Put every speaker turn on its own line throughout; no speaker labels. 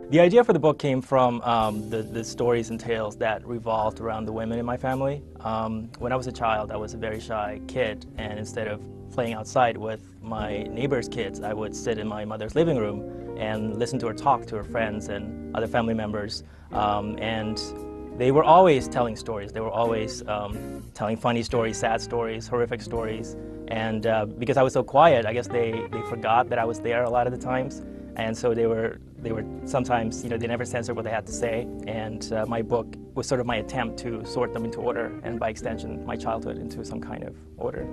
The idea for the book came from the stories and tales that revolved around the women in my family. When I was a child, I was a very shy kid, and instead of playing outside with my neighbor's kids, I would sit in my mother's living room and listen to her talk to her friends and other family members. And they were always telling stories. They were always telling funny stories, sad stories, horrific stories. And because I was so quiet, I guess they forgot that I was there a lot of the times. And so they were sometimes, they never censored what they had to say. And my book was sort of my attempt to sort them into order, and by extension, my childhood into some kind of order.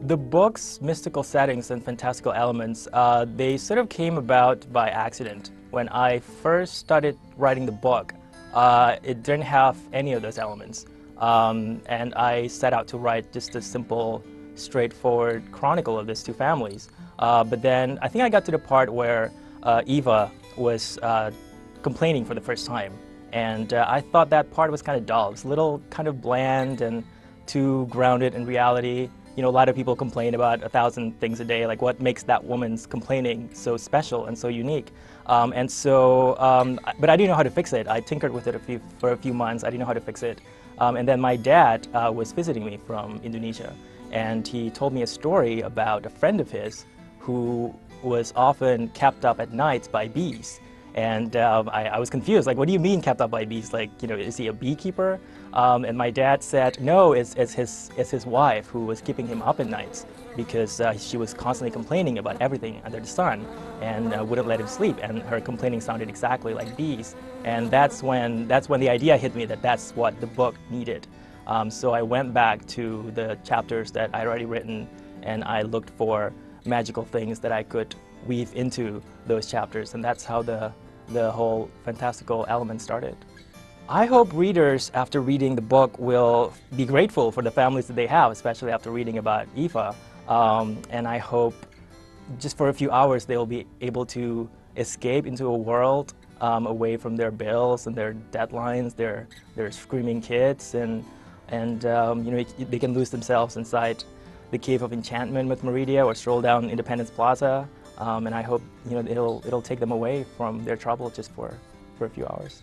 The book's mystical settings and fantastical elements, they sort of came about by accident. When I first started writing the book, it didn't have any of those elements. And I set out to write just a simple, straightforward chronicle of these two families. But then I think I got to the part where Eva was complaining for the first time. And I thought that part was kind of dull. It was a little kind of bland and too grounded in reality. A lot of people complain about 1,000 things a day, like what makes that woman's complaining so special and so unique. But I didn't know how to fix it. I tinkered with it for a few months. I didn't know how to fix it. And then my dad was visiting me from Indonesia, and he told me a story about a friend of his who was often kept up at night by bees. And I was confused, like, what do you mean kept up by bees? Like, is he a beekeeper? And my dad said, no, it's his wife who was keeping him up at nights because she was constantly complaining about everything under the sun and wouldn't let him sleep. And her complaining sounded exactly like bees. And that's when the idea hit me that that's what the book needed. So I went back to the chapters that I'd already written, and I looked for magical things that I could weave into those chapters, and that's how the whole fantastical element started. I hope readers, after reading the book, will be grateful for the families that they have, especially after reading about Eva. And I hope just for a few hours they'll be able to escape into a world away from their bills and their deadlines, their screaming kids, and they can lose themselves inside the Cave of Enchantment with Meridia, or stroll down Independence Plaza. And I hope it'll take them away from their trouble just for a few hours.